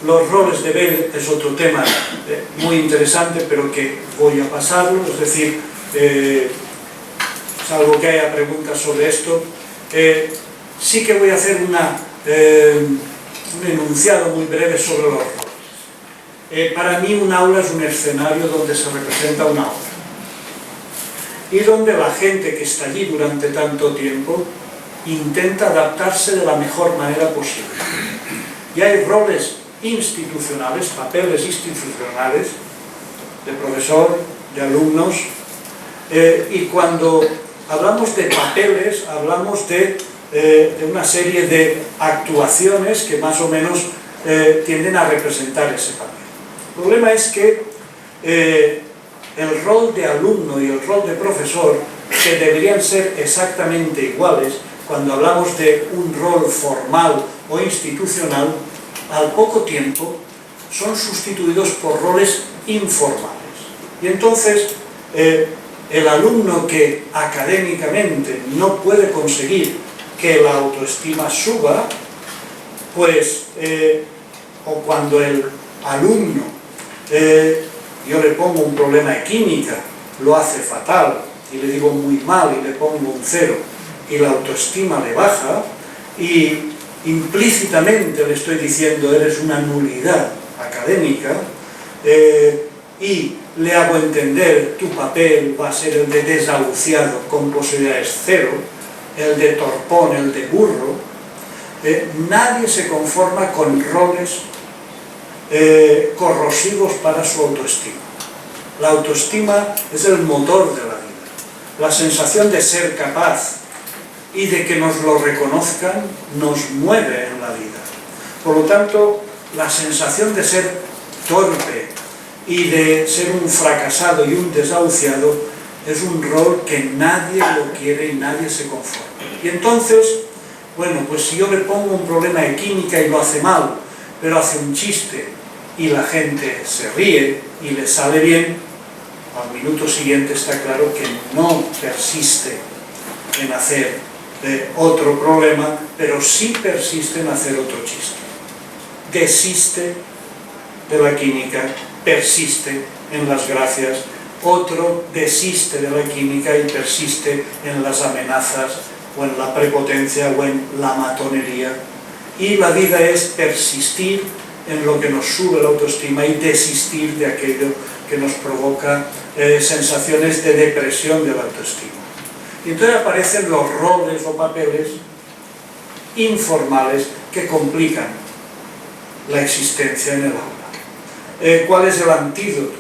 Los roles de Bell es otro tema muy interesante, pero que voy a pasarlo, es decir, salvo que haya preguntas sobre esto. Sí que voy a hacer un enunciado muy breve sobre los roles. Para mí un aula es un escenario donde se representa una obra y donde la gente que está allí durante tanto tiempo intenta adaptarse de la mejor manera posible. Y hay roles institucionales, papeles institucionales de profesor, de alumnos, y cuando hablamos de papeles hablamos de una serie de actuaciones que más o menos tienden a representar ese papel. El problema es que el rol de alumno y el rol de profesor, que deberían ser exactamente iguales cuando hablamos de un rol formal o institucional, al poco tiempo son sustituidos por roles informales. Y entonces el alumno que académicamente no puede conseguir que la autoestima suba, pues, o cuando el alumno, yo le pongo un problema de química, lo hace fatal, y le digo muy mal y le pongo un 0, y la autoestima le baja, y implícitamente le estoy diciendo eres una nulidad académica, y le hago entender tu papel va a ser el de desahuciado con posibilidades 0, el de torpón, el de burro. Nadie se conforma con roles corrosivos para su autoestima. La autoestima es el motor de la vida. La sensación de ser capaz y de que nos lo reconozcan nos mueve en la vida. Por lo tanto, la sensación de ser torpe y de ser un fracasado y un desahuciado es un rol que nadie lo quiere y nadie se conforma. Y entonces, bueno, pues si yo le pongo un problema de química y lo hace mal, pero hace un chiste y la gente se ríe y le sale bien, al minuto siguiente está claro que no persiste en hacer otro problema, pero sí persiste en hacer otro chiste. Desiste de la química, persiste en las gracias, otro desiste de la química y persiste en las amenazas o en la prepotencia o en la matonería. Y la vida es persistir en lo que nos sube la autoestima y desistir de aquello que nos provoca sensaciones de depresión de la autoestima. Y entonces aparecen los roles o papeles informales que complican la existencia en el aula. ¿Cuál es el antídoto?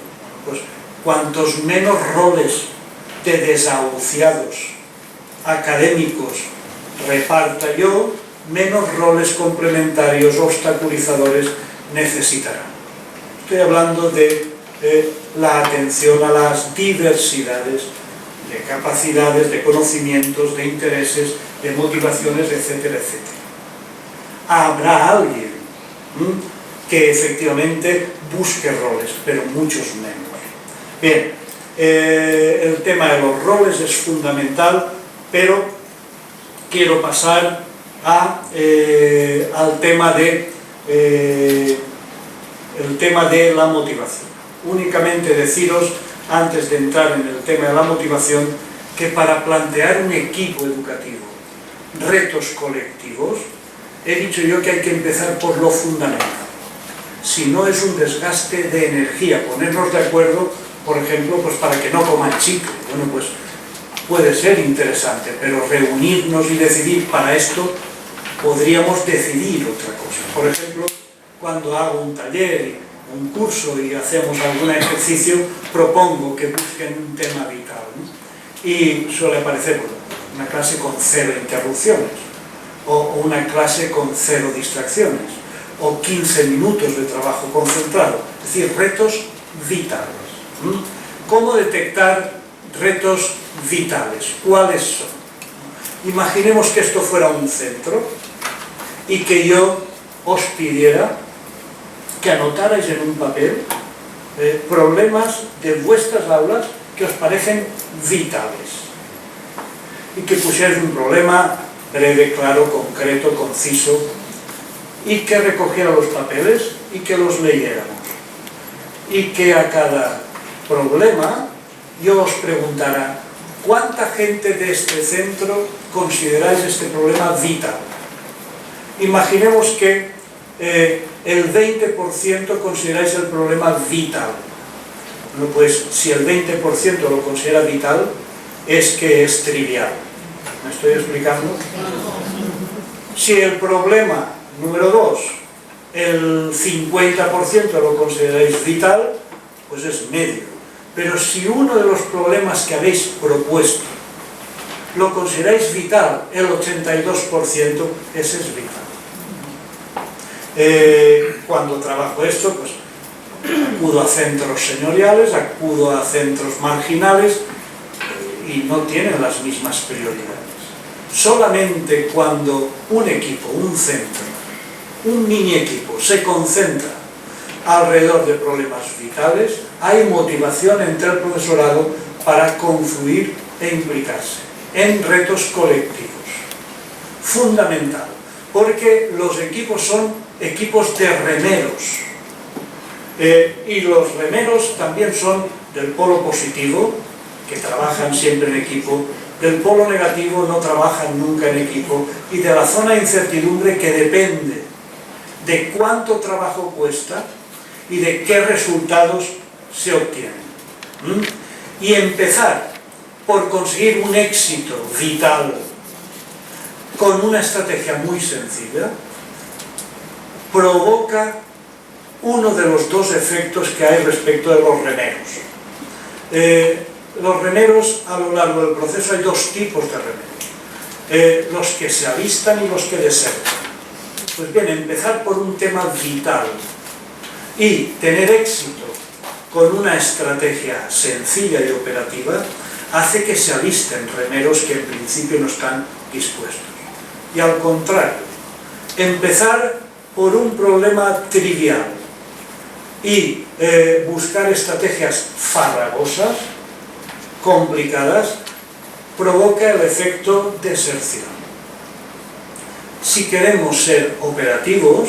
Pues cuantos menos roles de desahuciados académicos reparta yo, menos roles complementarios obstaculizadores necesitarán. Estoy hablando de la atención a las diversidades de capacidades, de conocimientos, de intereses, de motivaciones, etcétera, etcétera. Habrá alguien que efectivamente busque roles, pero muchos menos. Bien, el tema de los roles es fundamental, pero quiero pasar al tema de la motivación. Únicamente deciros, antes de entrar en el tema de la motivación, que para plantear un equipo educativo, retos colectivos, he dicho yo que hay que empezar por lo fundamental. Si no es un desgaste de energía, ponernos de acuerdo, por ejemplo, pues para que no coman chicle. Bueno, pues puede ser interesante, pero reunirnos y decidir para esto, podríamos decidir otra cosa. Por ejemplo, cuando hago un taller, un curso y hacemos algún ejercicio, propongo que busquen un tema vital, ¿no? Y suele aparecer, bueno, una clase con 0 interrupciones, o una clase con 0 distracciones, o 15 minutos de trabajo concentrado, es decir, retos vitales. ¿Cómo detectar retos vitales? ¿Cuáles son? Imaginemos que esto fuera un centro y que yo os pidiera que anotarais en un papel problemas de vuestras aulas que os parecen vitales y que pusierais un problema breve, claro, concreto, conciso y que recogiera los papeles y que los leyéramos. Y que a cada problema yo os preguntara: ¿cuánta gente de este centro consideráis este problema vital? Imaginemos que el 20% consideráis el problema vital. Bueno, pues si el 20% lo considera vital, es que es trivial. ¿Me estoy explicando? Si el problema número 2, el 50% lo consideráis vital, pues es medio. Pero si uno de los problemas que habéis propuesto lo consideráis vital, el 82%, ese es vital. Cuando trabajo esto, pues acudo a centros señoriales, acudo a centros marginales y no tienen las mismas prioridades. Solamente cuando un equipo, un centro, un mini equipo se concentra alrededor de problemas vitales, hay motivación entre el profesorado para confluir e implicarse en retos colectivos. Fundamental, porque los equipos son equipos de remeros, y los remeros también son del polo positivo, que trabajan siempre en equipo, del polo negativo, no trabajan nunca en equipo, y de la zona de incertidumbre, que depende de cuánto trabajo cuesta y de qué resultados se obtienen. Y empezar por conseguir un éxito vital con una estrategia muy sencilla provoca uno de los dos efectos que hay respecto de los remeros. Los remeros, a lo largo del proceso, hay dos tipos de remeros: los que se alistan y los que desertan. Pues bien, empezar por un tema vital y tener éxito con una estrategia sencilla y operativa hace que se alisten remeros que en principio no están dispuestos. Y al contrario, empezar por un problema trivial y buscar estrategias farragosas, complicadas, provoca el efecto deserción. Si queremos ser operativos,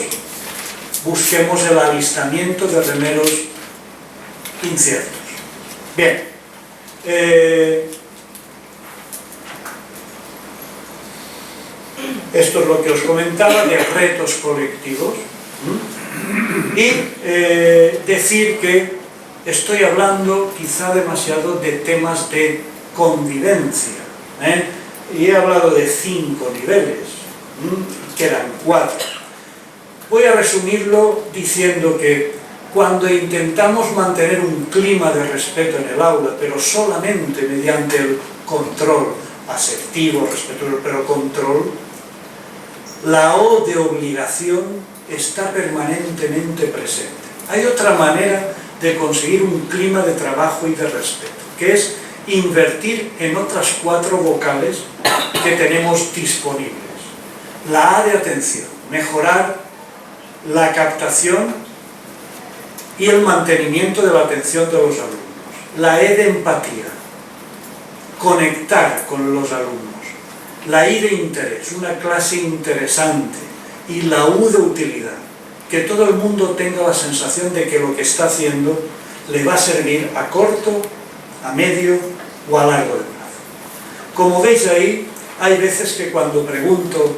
busquemos el alistamiento de remeros inciertos. Bien, esto es lo que os comentaba de retos colectivos. Y decir que estoy hablando quizá demasiado de temas de convivencia, y he hablado de 5 niveles, quedan 4. Voy a resumirlo diciendo que cuando intentamos mantener un clima de respeto en el aula, pero solamente mediante el control asertivo, respetuoso, pero control, la O de obligación está permanentemente presente. Hay otra manera de conseguir un clima de trabajo y de respeto, que es invertir en otras 4 vocales que tenemos disponibles. La A de atención, mejorar la captación y el mantenimiento de la atención de los alumnos. La E de empatía, conectar con los alumnos. La I de interés, una clase interesante. Y la U de utilidad, que todo el mundo tenga la sensación de que lo que está haciendo le va a servir a corto, a medio o a largo plazo. Como veis ahí, hay veces que cuando pregunto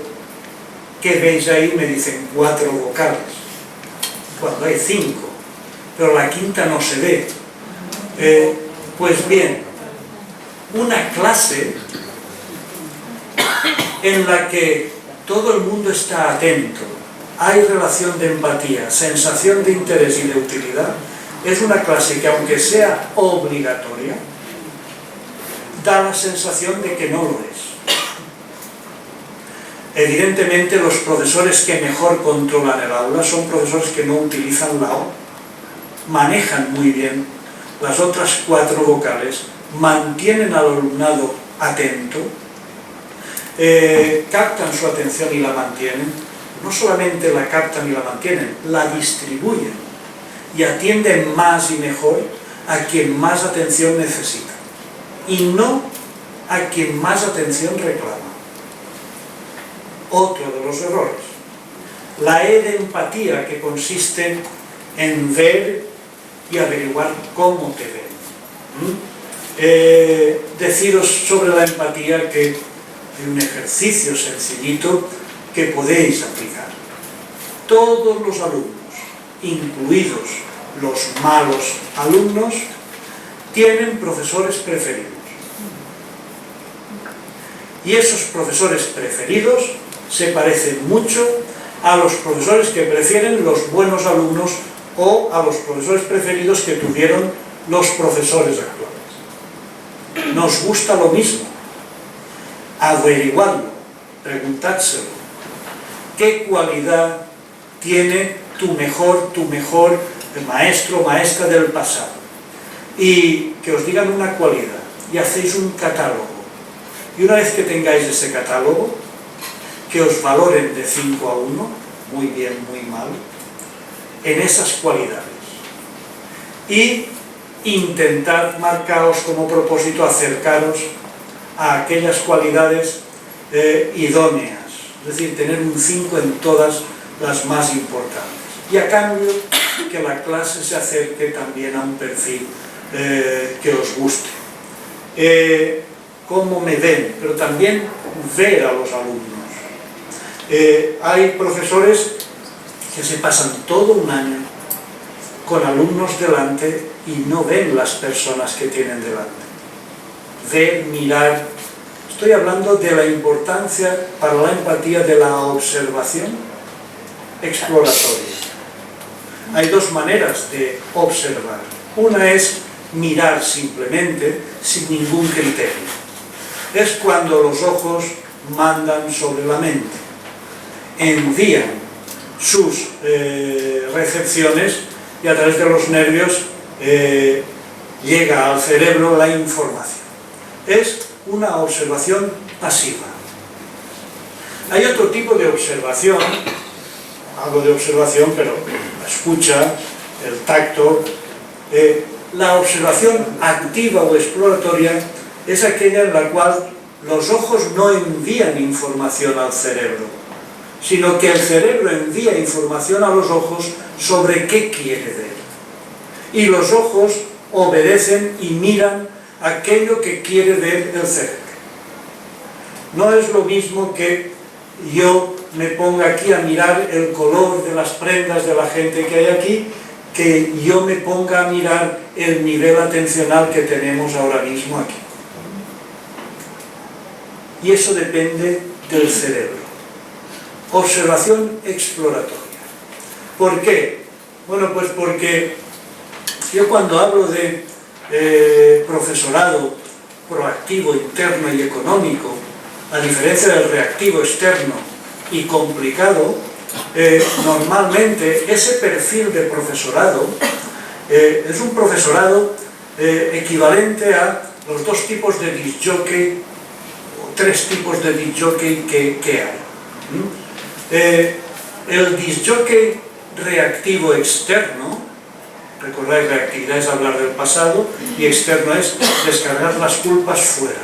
¿qué veis ahí? Me dicen 4 vocales, cuando hay 5, pero la quinta no se ve. Pues bien, una clase en la que todo el mundo está atento, hay relación de empatía, sensación de interés y de utilidad, es una clase que, aunque sea obligatoria, da la sensación de que no lo es. Evidentemente, los profesores que mejor controlan el aula son profesores que no utilizan la O, manejan muy bien las otras 4 vocales, mantienen al alumnado atento, captan su atención y la mantienen. No solamente la captan y la mantienen, la distribuyen y atienden más y mejor a quien más atención necesita y no a quien más atención reclama. Otro de los errores. la E de empatía, que consiste en ver y averiguar cómo te ven. Deciros sobre la empatía que hay un ejercicio sencillito que podéis aplicar. Todos los alumnos, incluidos los malos alumnos, tienen profesores preferidos. Y esos profesores preferidos se parecen mucho a los profesores que prefieren los buenos alumnos o a los profesores preferidos que tuvieron los profesores actuales. Nos gusta lo mismo. Averiguadlo, preguntádselo. ¿Qué cualidad tiene tu mejor maestro o maestra del pasado? Y que os digan una cualidad y hacéis un catálogo. Y una vez que tengáis ese catálogo, que os valoren de 5 a 1, muy bien, muy mal, en esas cualidades. Y intentad marcaros como propósito acercaros a aquellas cualidades idóneas, es decir, tener un 5 en todas las más importantes. Y a cambio, que la clase se acerque también a un perfil que os guste. Cómo me ven, pero también ver a los alumnos. Hay profesores que se pasan todo un año con alumnos delante y no ven las personas que tienen delante. Ver, mirar. Estoy hablando de la importancia para la empatía de la observación exploratoria. Hay dos maneras de observar. Una es mirar simplemente, sin ningún criterio. Es cuando los ojos mandan sobre la mente, envían sus recepciones y a través de los nervios llega al cerebro la información. Es una observación pasiva. Hay otro tipo de observación, algo de observación, pero la escucha, el tacto. La observación activa o exploratoria es aquella en la cual los ojos no envían información al cerebro, sino que el cerebro envía información a los ojos sobre qué quiere ver. Y los ojos obedecen y miran aquello que quiere ver el cerebro. No es lo mismo que yo me ponga aquí a mirar el color de las prendas de la gente que hay aquí, que yo me ponga a mirar el nivel atencional que tenemos ahora mismo aquí. Y eso depende del cerebro. Observación exploratoria. ¿Por qué? Bueno, pues porque yo cuando hablo de profesorado proactivo, interno y económico, a diferencia del reactivo externo y complicado, normalmente ese perfil de profesorado es un profesorado equivalente a los dos tipos de disc jockey o tres tipos de disc jockey que hay. El disc jockey reactivo externo, recordáis, reactividad es hablar del pasado y externo es descargar las culpas fuera.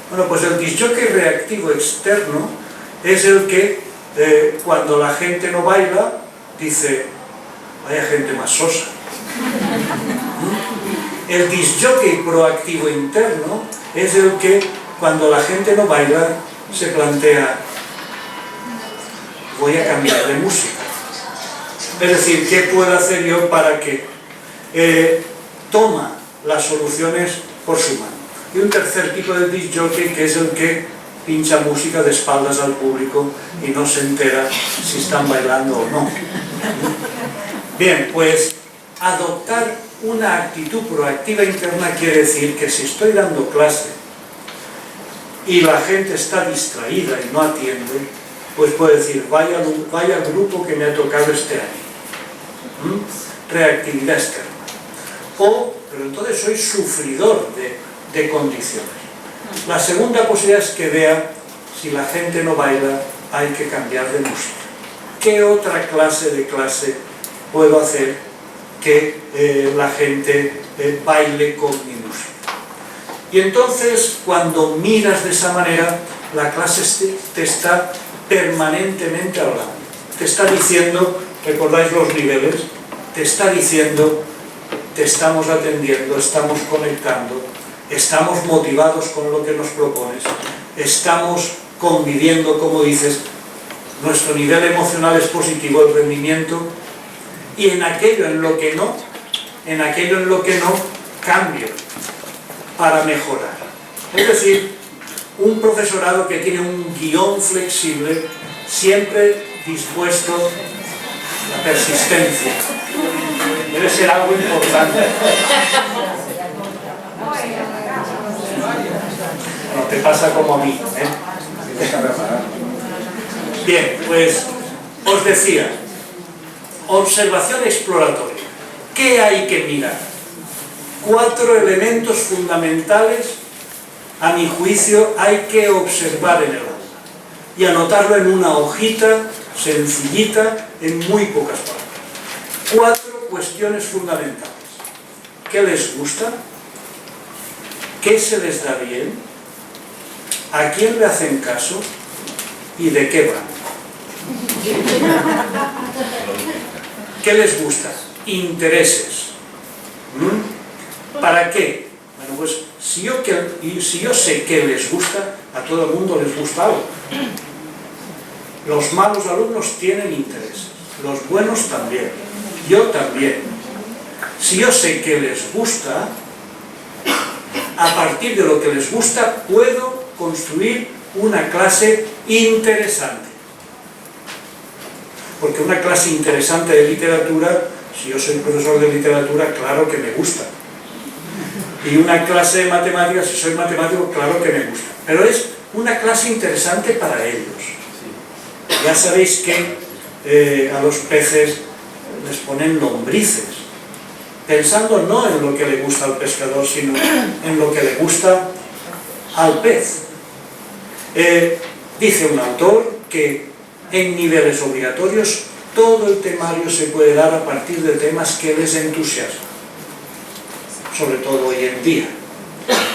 Bueno, pues el disc jockey reactivo externo es el que cuando la gente no baila dice, vaya gente más sosa. El disc jockey proactivo interno es el que cuando la gente no baila se plantea, voy a cambiar de música. Es decir, ¿qué puedo hacer yo para que toma las soluciones por su mano? Y un tercer tipo de disc jockey que es el que pincha música de espaldas al público y no se entera si están bailando o no. Bien, pues adoptar una actitud proactiva interna quiere decir que si estoy dando clase y la gente está distraída y no atiende, pues puedo decir, vaya grupo que me ha tocado este año. Reactividad externa. Pero entonces soy sufridor de condiciones. La segunda posibilidad es que vea, si la gente no baila, hay que cambiar de música. ¿Qué otra clase puedo hacer que la gente baile con mi música? Y entonces, cuando miras de esa manera, la clase te está permanentemente hablando. te está diciendo, ¿recordáis los niveles? Te está diciendo, te estamos atendiendo, estamos conectando, estamos motivados con lo que nos propones, estamos conviviendo, como dices, nuestro nivel emocional es positivo, el rendimiento, y en aquello en lo que no, cambio para mejorar. Es decir, un profesorado que tiene un guión flexible, siempre dispuesto a la persistencia. Debe ser algo importante. No te pasa como a mí, ¿eh? Bien, pues os decía, observación exploratoria. ¿Qué hay que mirar? 4 elementos fundamentales, a mi juicio, hay que observar en el aula y anotarlo en una hojita sencillita, en muy pocas palabras. 4 cuestiones fundamentales. ¿Qué les gusta? ¿Qué se les da bien? ¿A quién le hacen caso? ¿Y de qué van? ¿Qué les gusta? Intereses. ¿Para qué? Bueno, pues si yo sé qué les gusta, a todo el mundo les gusta algo. Los malos alumnos tienen intereses, los buenos también, yo también. Si yo sé qué les gusta, a partir de lo que les gusta puedo construir una clase interesante. Porque una clase interesante de literatura, si yo soy profesor de literatura, claro que me gusta. Y una clase de matemáticas, si soy matemático, claro que me gusta. Pero es una clase interesante para ellos. Ya sabéis que a los peces les ponen lombrices, pensando no en lo que le gusta al pescador, sino en lo que le gusta al pez. Dice un autor que en niveles obligatorios todo el temario se puede dar a partir de temas que les entusiasman, sobre todo hoy en día.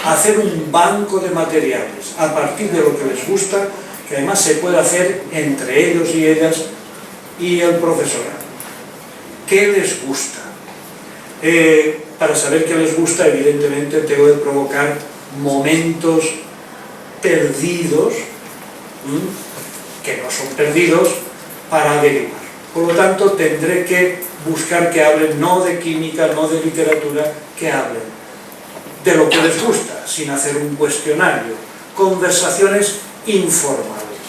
Hacer un banco de materiales a partir de lo que les gusta, que además se puede hacer entre ellos y ellas y el profesorado. ¿Qué les gusta? Para saber qué les gusta, evidentemente tengo que provocar momentos perdidos, que no son perdidos, para averiguar. Por lo tanto, tendré que buscar que hablen no de química, no de literatura, que hablen de lo que les gusta, sin hacer un cuestionario. Conversaciones informales.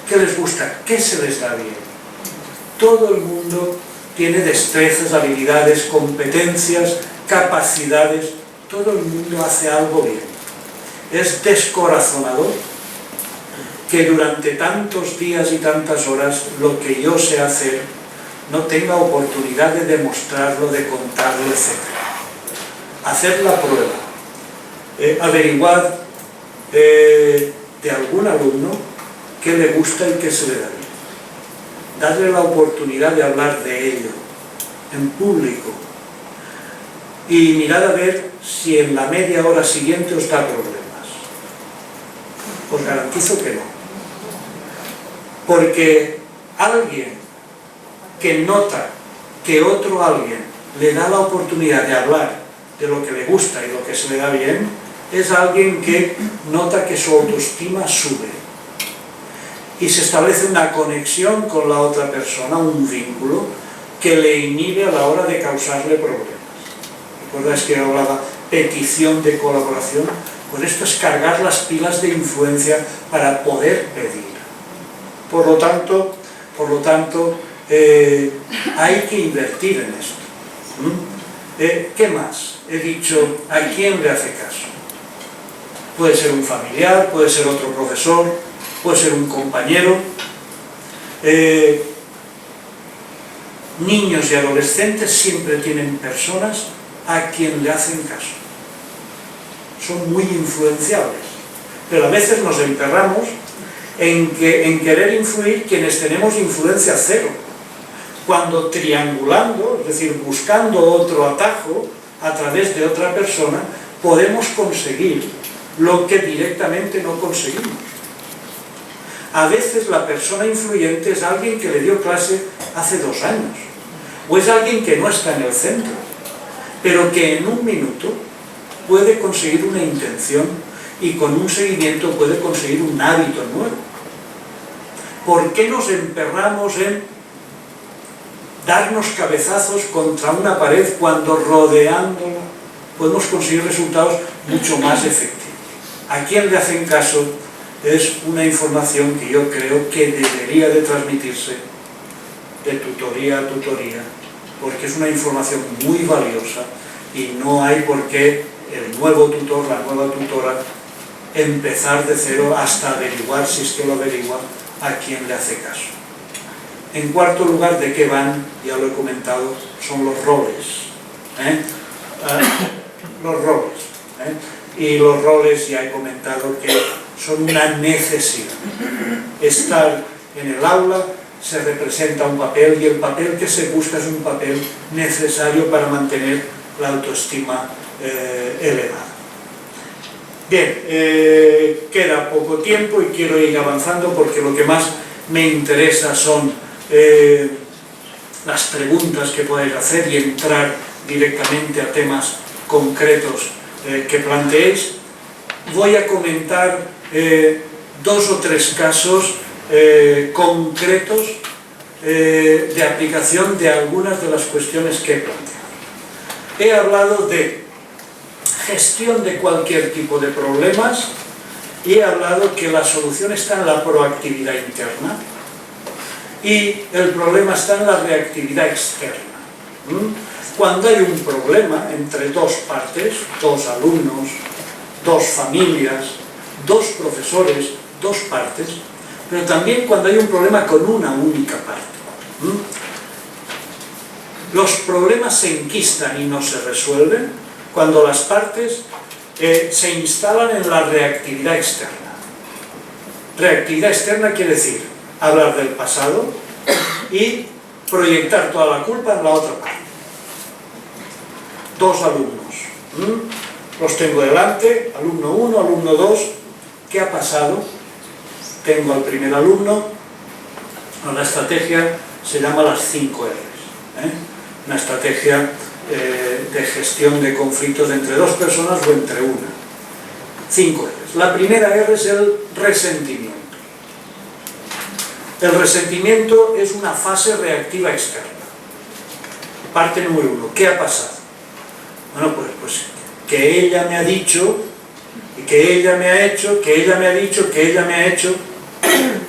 ¿Qué les gusta? ¿Qué se les da bien? Todo el mundo tiene destrezas, habilidades, competencias, capacidades. Todo el mundo hace algo bien. Es descorazonador que durante tantos días y tantas horas lo que yo sé hacer no tenga oportunidad de demostrarlo, de contarlo, etc. Hacer la prueba, averiguar de algún alumno qué le gusta y qué se le da bien. Darle la oportunidad de hablar de ello en público y mirar a ver si en la media hora siguiente os da problemas. Os garantizo que no. Porque alguien que nota que otro alguien le da la oportunidad de hablar de lo que le gusta y lo que se le da bien, es alguien que nota que su autoestima sube y se establece una conexión con la otra persona, un vínculo que le inhibe a la hora de causarle problemas. ¿Recordáis que hablaba petición de colaboración? Pues esto es cargar las pilas de influencia para poder pedir. Por lo tanto, hay que invertir en esto. ¿Qué más? He dicho, ¿a quién le hace caso? Puede ser un familiar, puede ser otro profesor, puede ser un compañero. Niños y adolescentes siempre tienen personas a quien le hacen caso. Son muy influenciables, pero a veces nos enterramos en querer influir quienes tenemos influencia cero, cuando triangulando, es decir, buscando otro atajo a través de otra persona, podemos conseguir lo que directamente no conseguimos. A veces la persona influyente es alguien que le dio clase hace 2 años, o es alguien que no está en el centro, pero que en un minuto puede conseguir una intención y con un seguimiento puede conseguir un hábito nuevo. ¿Por qué nos emperramos en darnos cabezazos contra una pared cuando rodeándola podemos conseguir resultados mucho más efectivos? ¿A quién le hacen caso? Es una información que yo creo que debería de transmitirse de tutoría a tutoría, porque es una información muy valiosa y no hay por qué el nuevo tutor, la nueva tutora, empezar de cero hasta averiguar, si es que lo averigua, a quién le hace caso. En cuarto lugar, ¿de qué van? Ya lo he comentado, son los roles. Los roles. Y los roles ya he comentado que son una necesidad. Estar en el aula se representa un papel y el papel que se busca es un papel necesario para mantener la autoestima elevada. Bien, queda poco tiempo y quiero ir avanzando porque lo que más me interesa son las preguntas que podéis hacer y entrar directamente a temas concretos que planteéis. Voy a comentar 2 o 3 casos concretos de aplicación de algunas de las cuestiones que he planteado. He hablado de gestión de cualquier tipo de problemas y he hablado que la solución está en la proactividad interna y el problema está en la reactividad externa. Cuando hay un problema entre 2 partes, 2 alumnos, 2 familias, 2 profesores, 2 partes, pero también cuando hay un problema con una única parte. Los problemas se enquistan y no se resuelven cuando las partes se instalan en la reactividad externa. Reactividad externa quiere decir hablar del pasado y proyectar toda la culpa en la otra parte. 2 alumnos. Los tengo delante, alumno 1, alumno 2. ¿Qué ha pasado? Tengo al primer alumno. La estrategia se llama las 5 R's. Una estrategia de gestión de conflictos entre 2 personas o entre una. 5 R's. La primera R es el resentimiento. El resentimiento es una fase reactiva externa. Parte número 1. ¿Qué ha pasado? Bueno, pues que ella me ha dicho, y que ella me ha hecho, que ella me ha dicho, que ella me ha hecho.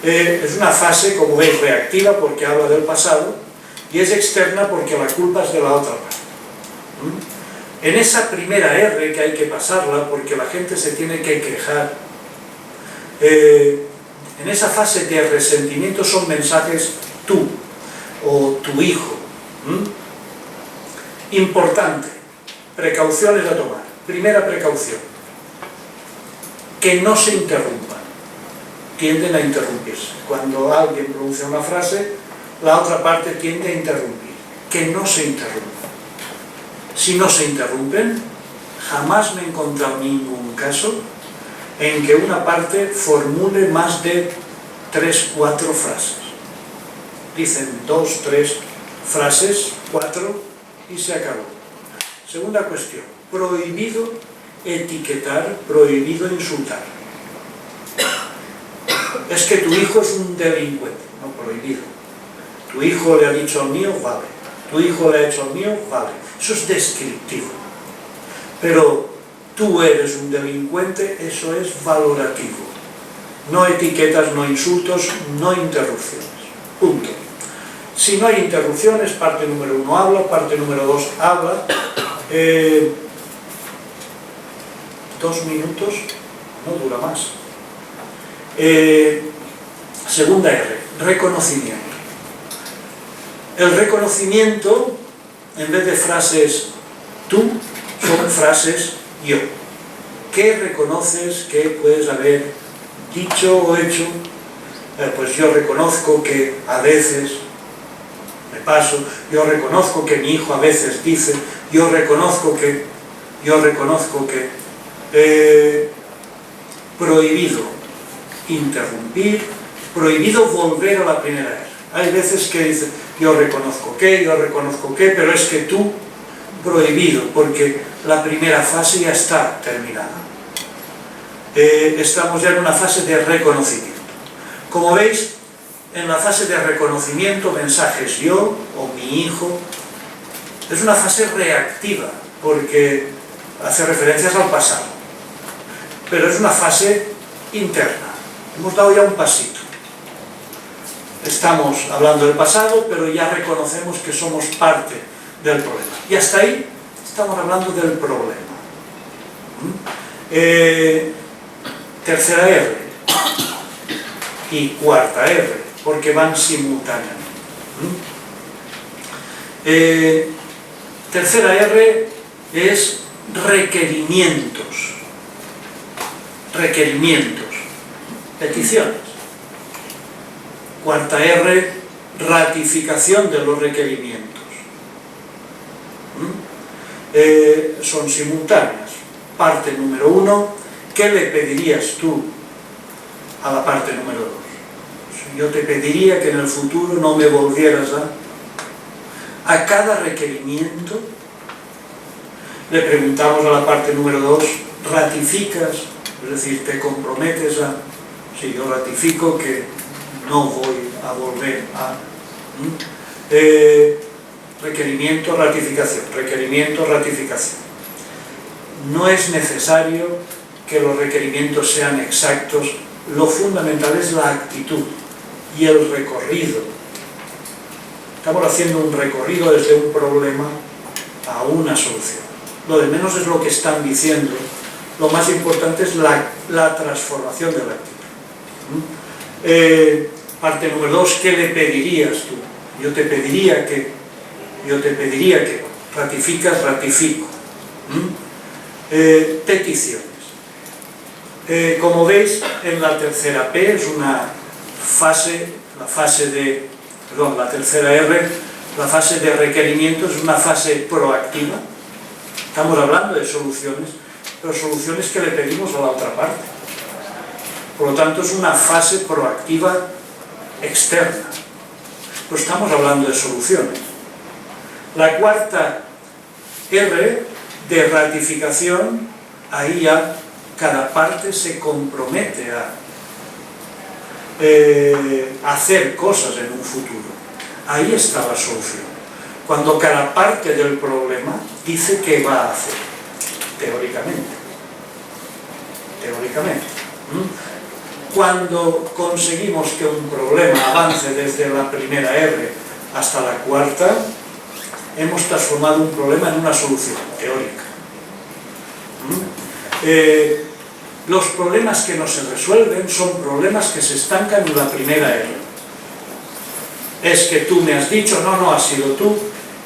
Es una fase, como veis, reactiva porque habla del pasado, y es externa porque la culpa es de la otra parte. En esa primera R que hay que pasarla, porque la gente se tiene que quejar, en esa fase de resentimiento son mensajes tú o tu hijo. Importante, precauciones a tomar. Primera precaución, que no se interrumpan. Tienden a interrumpirse. Cuando alguien pronuncia una frase, la otra parte tiende a interrumpir. Que no se interrumpan. Si no se interrumpen, jamás me he encontrado ningún caso en que una parte formule más de 3, 4 frases. Dicen 2, 3 frases, 4 y se acabó. Segunda cuestión, prohibido etiquetar, prohibido insultar. Es que tu hijo es un delincuente, no, prohibido. Tu hijo le ha dicho al mío, vale. Tu hijo le ha hecho al mío, vale. Eso es descriptivo. Pero tú eres un delincuente, eso es valorativo. No etiquetas, no insultos, no interrupciones. Punto. Si no hay interrupciones, parte número 1 habla, parte número 2 habla. 2 minutos, no dura más. Segunda R, reconocimiento. El reconocimiento, en vez de frases tú, son frases yo. ¿Qué reconoces que puedes haber dicho o hecho? Pues yo reconozco que a veces me paso, yo reconozco que mi hijo a veces dice, yo reconozco que, prohibido interrumpir, prohibido volver a la primera R. Hay veces que dicen, yo reconozco que, pero es que tú, prohibido, porque la primera fase ya está terminada. Estamos ya en una fase de reconocimiento. Como veis, en la fase de reconocimiento, mensajes yo o mi hijo, es una fase reactiva, porque hace referencias al pasado, pero es una fase interna. Hemos dado ya un pasito. Estamos hablando del pasado, pero ya reconocemos que somos parte del problema. Y hasta ahí estamos hablando del problema. Tercera R y cuarta R, porque van simultáneamente. Tercera R es requerimientos. Requerimientos, peticiones. Cuarta R, ratificación de los requerimientos. Son simultáneas. Parte número 1, ¿qué le pedirías tú a la parte número 2? Yo te pediría que en el futuro no me volvieras a cada requerimiento. Le preguntamos a la parte número 2, ¿ratificas? Es decir, ¿te comprometes a...? Sí, yo ratifico que no voy a volver a... requerimiento, ratificación, requerimiento, ratificación. No es necesario que los requerimientos sean exactos, lo fundamental es la actitud y el recorrido. Estamos haciendo un recorrido desde un problema a una solución. Lo de menos es lo que están diciendo, lo más importante es la transformación de la actitud. Parte número 2, ¿qué le pedirías tú? Yo te pediría que, ratificas, ratifico. Peticiones. Como veis, en la tercera P es una fase, la tercera R, la fase de requerimientos es una fase proactiva. Estamos hablando de soluciones, pero soluciones que le pedimos a la otra parte. Por lo tanto, es una fase proactiva externa. Pero estamos hablando de soluciones. La cuarta R de ratificación, ahí ya cada parte se compromete a hacer cosas en un futuro. Ahí está la solución. Cuando cada parte del problema dice que va a hacer, teóricamente. Cuando conseguimos que un problema avance desde la primera R hasta la cuarta, hemos transformado un problema en una solución teórica. Los problemas que no se resuelven son problemas que se estancan en la primera R. Es que tú me has dicho, no has sido tú,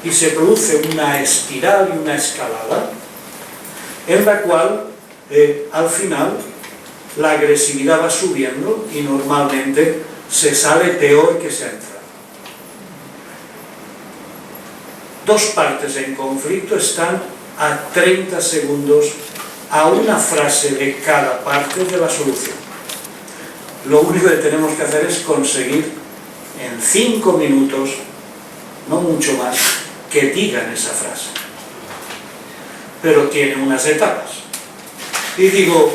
y se produce una espiral y una escalada en la cual al final la agresividad va subiendo y normalmente se sale peor que se ha entrado. Dos partes en conflicto están a 30 segundos a una frase de cada parte de la solución. Lo único que tenemos que hacer es conseguir en 5 minutos, no mucho más, que digan esa frase. Pero tiene unas etapas. Y digo,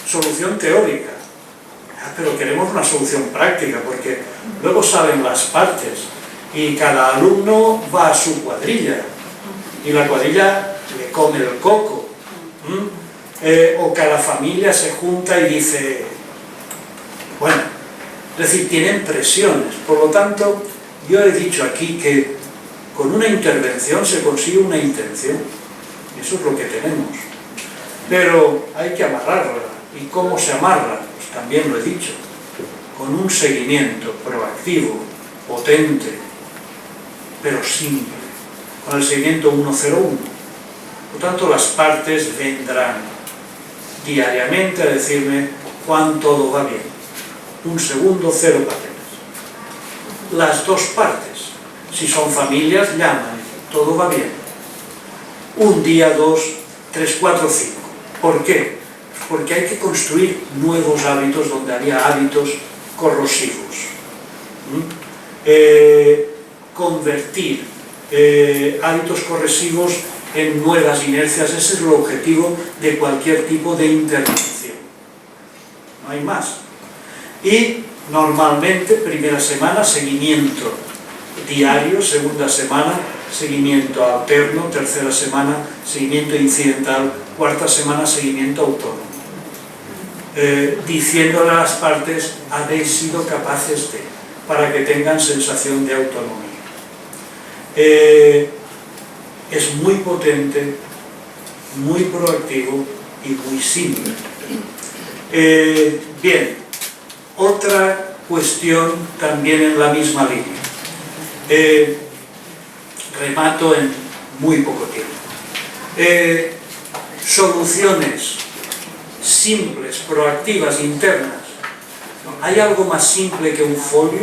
solución teórica, pero queremos una solución práctica, porque luego salen las partes y cada alumno va a su cuadrilla y la cuadrilla le come el coco. O cada familia se junta y dice, bueno, es decir, tienen presiones. Por lo tanto, yo he dicho aquí que con una intervención se consigue una intención. Eso es lo que tenemos. Pero hay que amarrarla. ¿Y cómo se amarra? Pues también lo he dicho. Con un seguimiento proactivo, potente, pero simple. Con el seguimiento 101. Por tanto, las partes vendrán diariamente a decirme cuán todo va bien. 1 segundo, 0 papeles. Las dos partes, si son familias, llaman, todo va bien. 1 día, 2, 3, 4, 5. ¿Por qué? Porque hay que construir nuevos hábitos donde había hábitos corrosivos. Convertir hábitos corrosivos en nuevas inercias, ese es el objetivo de cualquier tipo de intervención. No hay más. Y normalmente, primera semana, seguimiento diario, segunda semana, seguimiento alterno, tercera semana, seguimiento incidental, cuarta semana, seguimiento autónomo. Diciéndole a las partes, habéis sido capaces de, para que tengan sensación de autonomía. Es muy potente, muy proactivo y muy simple. Bien, otra cuestión también en la misma línea. Remato en muy poco tiempo. Soluciones simples, proactivas, internas. ¿Hay algo más simple que un folio?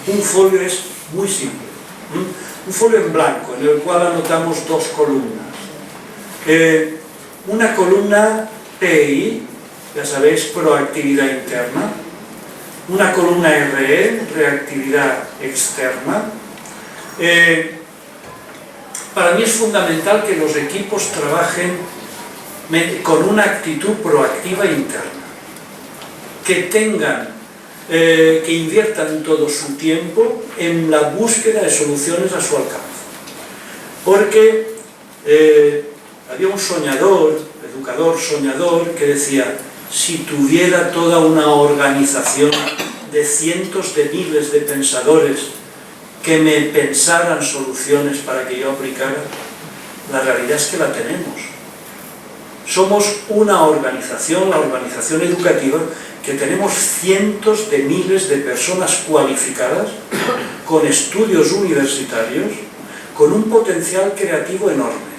Un folio es muy simple. Un folio en blanco en el cual anotamos dos columnas. Una columna PI, ya sabéis, proactividad interna. Una columna RE, reactividad externa. Para mí es fundamental que los equipos trabajen con una actitud proactiva interna, que tengan, que inviertan todo su tiempo en la búsqueda de soluciones a su alcance. Porque había un soñador, educador soñador, que decía, si tuviera toda una organización de cientos de miles de pensadores que me pensaran soluciones para que yo aplicara, la realidad es que la tenemos. Somos una organización, la organización educativa, que tenemos cientos de miles de personas cualificadas, con estudios universitarios, con un potencial creativo enorme,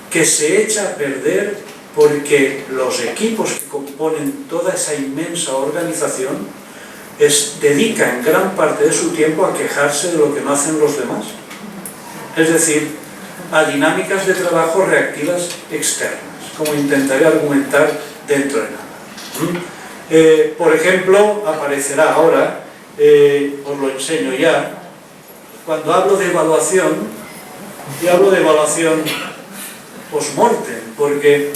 que se echa a perder porque los equipos que componen toda esa inmensa organización dedican gran parte de su tiempo a quejarse de lo que no hacen los demás. Es decir, a dinámicas de trabajo reactivas externas, como intentaré argumentar dentro de nada. Por ejemplo, aparecerá ahora, os lo enseño ya, cuando hablo de evaluación, y hablo de evaluación post-mortem, porque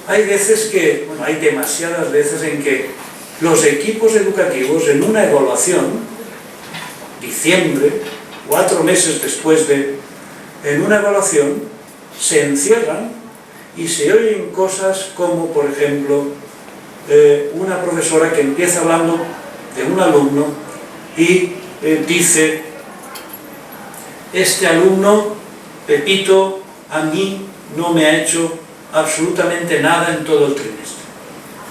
hay veces que, bueno, hay demasiadas veces en que los equipos educativos en una evaluación, diciembre, 4 meses después en una evaluación, se encierran y se oyen cosas como, por ejemplo, una profesora que empieza hablando de un alumno y dice, este alumno, Pepito, a mí no me ha hecho absolutamente nada en todo el trimestre.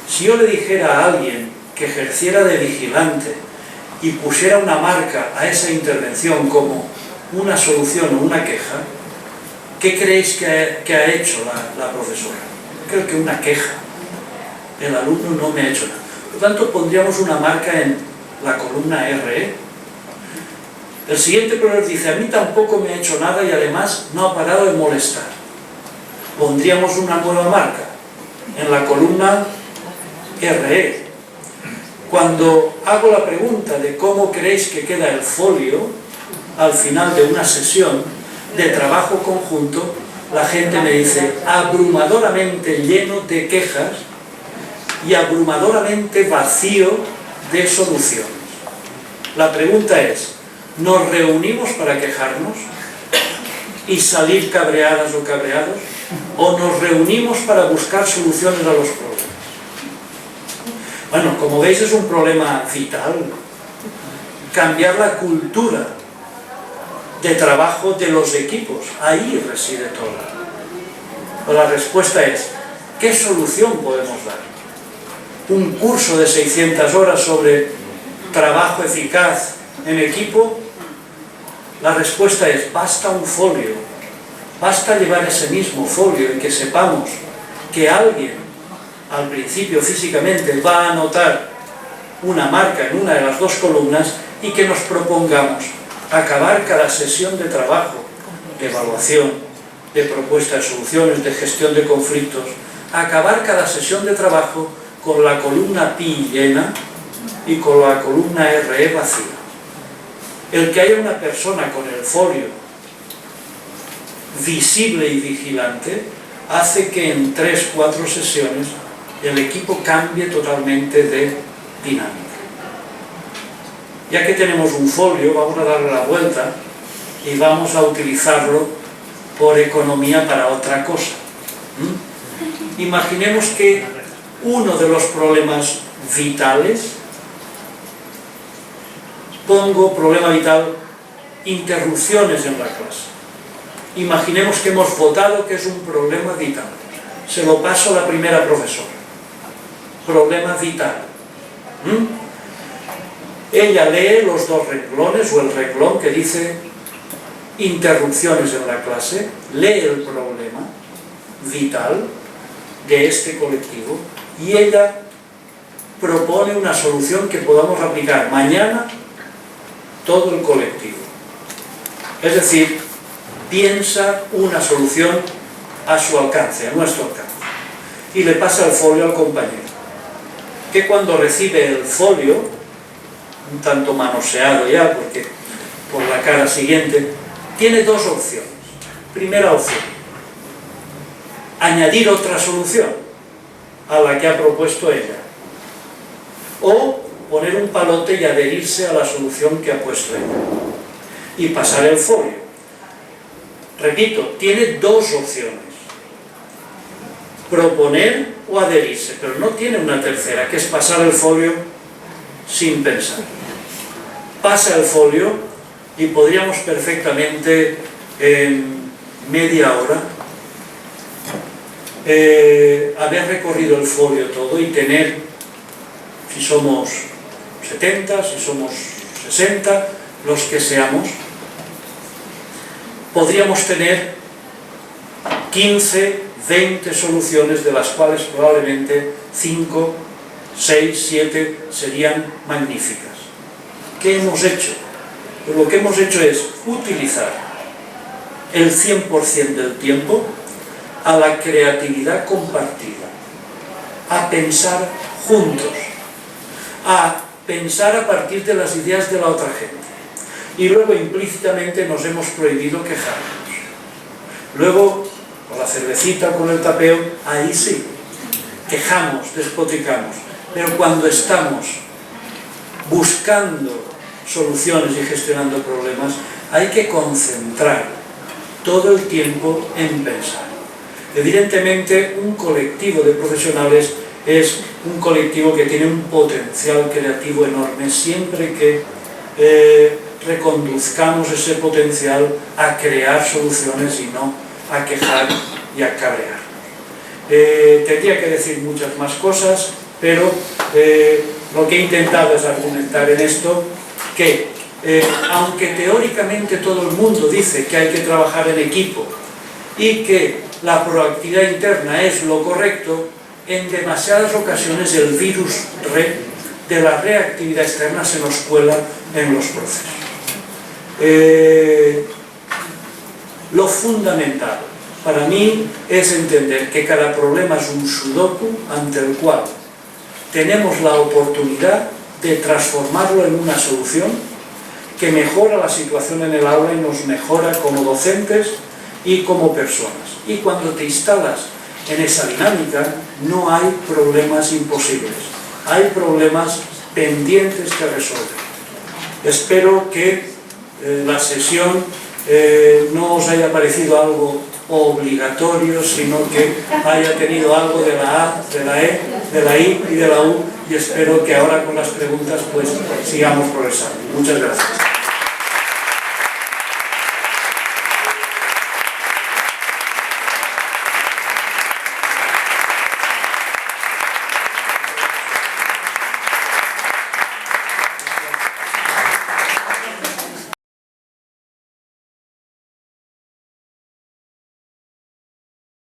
Si yo le dijera a alguien que ejerciera de vigilante y pusiera una marca a esa intervención como una solución o una queja, ¿qué creéis que ha hecho la profesora? Creo que una queja. El alumno no me ha hecho nada. Por lo tanto, pondríamos una marca en la columna RE. El siguiente profesor dice, a mí tampoco me ha hecho nada y además no ha parado de molestar. Pondríamos una nueva marca en la columna RE. Cuando hago la pregunta de cómo creéis que queda el folio al final de una sesión de trabajo conjunto, la gente me dice abrumadoramente lleno de quejas y abrumadoramente vacío de soluciones. La pregunta es, ¿nos reunimos para quejarnos y salir cabreadas o cabreados? ¿O nos reunimos para buscar soluciones a los problemas? Bueno, como veis es un problema vital. Cambiar la cultura de trabajo de los equipos, ahí reside todo. La respuesta es, ¿qué solución podemos dar? ¿Un curso de 600 horas sobre trabajo eficaz en equipo? La respuesta es, basta un folio, basta llevar ese mismo folio y que sepamos que alguien al principio físicamente va a anotar una marca en una de las dos columnas y que nos propongamos acabar cada sesión de trabajo, de evaluación, de propuesta de soluciones, de gestión de conflictos, acabar cada sesión de trabajo con la columna pi llena y con la columna RE vacía. El que haya una persona con el folio visible y vigilante hace que en 3-4 sesiones el equipo cambie totalmente de dinámica. Ya que tenemos un folio, vamos a darle la vuelta y vamos a utilizarlo por economía para otra cosa. Imaginemos que uno de los problemas vitales, pongo problema vital, interrupciones en la clase. Imaginemos que hemos votado que es un problema vital. Se lo paso a la primera profesora. Problema vital. Ella lee los 2 renglones o el renglón que dice interrupciones en la clase, lee el problema vital de este colectivo y ella propone una solución que podamos aplicar mañana todo el colectivo. Es decir, piensa una solución a su alcance, a nuestro alcance, y le pasa el folio al compañero, que cuando recibe el folio, un tanto manoseado ya, porque por la cara siguiente, tiene 2 opciones. Primera opción, añadir otra solución a la que ha propuesto ella, o poner un palote y adherirse a la solución que ha puesto ella y pasar el folio. Repito, tiene 2 opciones, proponer o adherirse, pero no tiene una tercera, que es pasar el folio sin pensar. Pasa el folio y podríamos perfectamente en media hora haber recorrido el folio todo y tener, si somos 70, si somos 60, los que seamos, podríamos tener 15, 20 soluciones, de las cuales probablemente 5, 6, 7 serían magníficas. ¿Qué hemos hecho? Pues lo que hemos hecho es utilizar el 100% del tiempo a la creatividad compartida, a pensar juntos, a pensar a partir de las ideas de la otra gente. Y luego implícitamente nos hemos prohibido quejarnos. Luego, con la cervecita, con el tapeo, ahí sí, quejamos, despotricamos. Pero cuando estamos buscando soluciones y gestionando problemas, hay que concentrar todo el tiempo en pensar. Evidentemente, un colectivo de profesionales es un colectivo que tiene un potencial creativo enorme, siempre que reconduzcamos ese potencial a crear soluciones y no a quejar y a cabrear. Tendría que decir muchas más cosas, pero lo que he intentado es argumentar en esto que, aunque teóricamente todo el mundo dice que hay que trabajar en equipo y que la proactividad interna es lo correcto, en demasiadas ocasiones el virus de la reactividad externa se nos cuela en los procesos. Lo fundamental para mí es entender que cada problema es un sudoku ante el cual tenemos la oportunidad de transformarlo en una solución que mejora la situación en el aula y nos mejora como docentes y como personas. Y cuando te instalas en esa dinámica, no hay problemas imposibles, hay problemas pendientes que resolver. Espero que la sesión no os haya parecido algo obligatorio, sino que haya tenido algo de la A, de la E, de la I y de la U, y espero que ahora con las preguntas pues sigamos progresando. Muchas gracias.